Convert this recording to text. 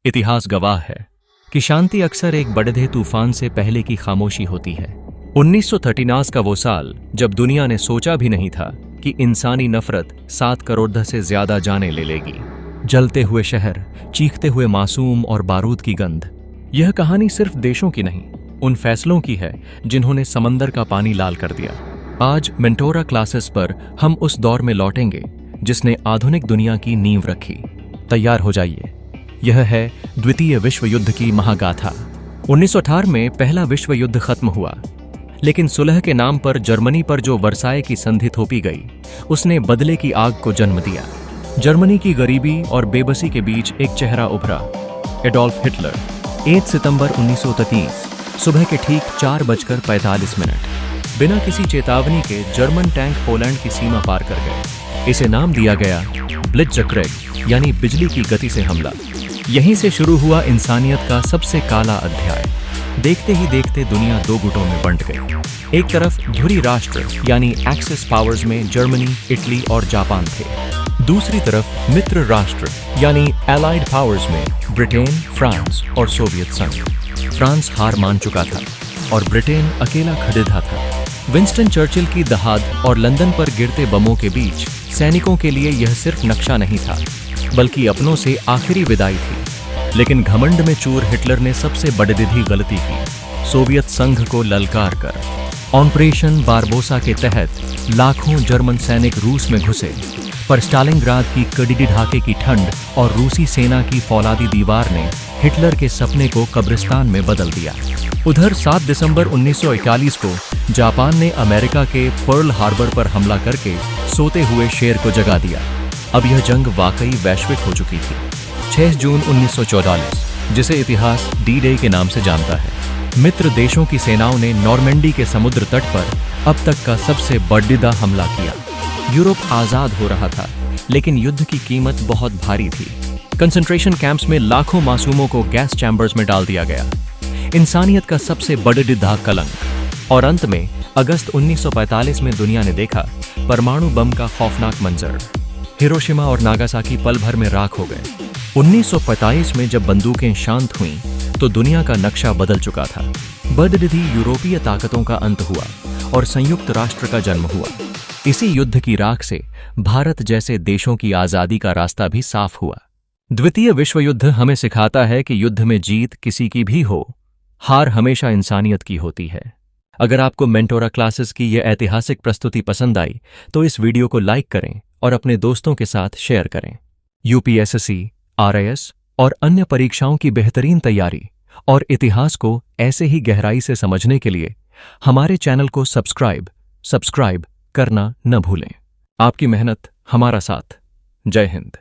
इतिहास गवाह है कि शांति अक्सर एक बढ़ते तूफान से पहले की खामोशी होती है। 1939 का वो साल जब दुनिया ने सोचा भी नहीं था कि इंसानी नफरत 7 करोड़ से ज्यादा जाने ले लेगी। जलते हुए शहर, चीखते हुए मासूम और बारूद की गंध। यह कहानी सिर्फ देशों की नहीं, उन फैसलों की है जिन्होंने समंदर का पानी लाल कर दिया। आज मेंटोरा क्लासेस पर हम उस दौर में लौटेंगे जिसने आधुनिक दुनिया की नींव रखी। तैयार हो जाइए, यह है द्वितीय विश्व युद्ध की महागाथा। 1918 में पहला विश्व युद्ध खत्म हुआ, लेकिन सुलह के नाम पर जर्मनी पर जो वर्साए की संधि थोपी गई, उसने बदले की आग को जन्म दिया। जर्मनी की गरीबी और बेबसी के बीच एक चेहरा उभरा, एडोल्फ हिटलर। 1 सितंबर 1933 सुबह के ठीक 4:45 बिना किसी चेतावनी के जर्मन टैंक पोलैंड की सीमा पार कर गए। इसे नाम दिया गया ब्लिट्जक्रेग, यानी बिजली की गति से हमला। यहीं से शुरू हुआ इंसानियत का सबसे काला अध्याय। देखते ही देखते दुनिया 2 गुटों में बंट गई। एक तरफ धुरी राष्ट्र यानी एक्सिस पावर्स में जर्मनी, इटली और जापान थे। दूसरी तरफ मित्र राष्ट्र यानी एलाइड पावर्स में ब्रिटेन, फ्रांस और सोवियत संघ। फ्रांस हार मान चुका था और ब्रिटेन अकेला खड़िधा था। विंस्टन चर्चिल की दहाद और लंदन पर गिरते बमों के बीच सैनिकों के लिए यह सिर्फ नक्शा नहीं था, बल्कि अपनों से आखिरी विदाई थी। लेकिन घमंड में चूर हिटलर ने सबसे बड़दिधी गलती की, सोवियत संघ को ललकार कर। ऑपरेशन बारबोसा के तहत लाखों जर्मन सैनिक रूस में घुसे, पर स्टालिनग्राद की कड़ी ढाके की ठंड और रूसी सेना की फौलादी दीवार ने हिटलर के सपने को कब्रिस्तान में बदल दिया। उधर 7 दिसंबर 1941 को जापान ने अमेरिका के पर्ल हार्बर पर हमला करके सोते हुए शेर को जगा दिया। अब यह जंग वाकई वैश्विक हो चुकी थी। 6 जून 1944, जिसे इतिहास डी-डे के नाम से जानता है, मित्र देशों की सेनाओं ने नॉर्मेंडी के समुद्र तट पर अब तक का सबसे बर्दीदा हमला किया। यूरोप आजाद हो रहा था, लेकिन युद्ध की कीमत बहुत भारी थी। कंसंट्रेशन कैंप्स में लाखों मासूमों को गैस चैम्बर्स में डाल दिया गया, इंसानियत का सबसे बड़दिदा कलंक। और अंत में अगस्त 1945 में दुनिया ने देखा परमाणु बम का खौफनाक मंजर। हिरोशिमा और नागासाकी पल भर में राख हो गए। 1945 में जब बंदूकें शांत हुईं, तो दुनिया का नक्शा बदल चुका था। बददिधी यूरोपीय ताकतों का अंत हुआ और संयुक्त राष्ट्र का जन्म हुआ। इसी युद्ध की राख से भारत जैसे देशों की आजादी का रास्ता भी साफ हुआ। द्वितीय विश्व युद्ध हमें सिखाता है कि युद्ध में जीत किसी की भी हो, हार हमेशा इंसानियत की होती है। अगर आपको मेंटोरा क्लासेस की यह ऐतिहासिक प्रस्तुति पसंद आई, तो इस वीडियो को लाइक करें और अपने दोस्तों के साथ शेयर करें। यूपीएससी, आरआईएस और अन्य परीक्षाओं की बेहतरीन तैयारी और इतिहास को ऐसे ही गहराई से समझने के लिए हमारे चैनल को सब्सक्राइब करना न भूलें। आपकी मेहनत हमारा साथ। जय हिंद।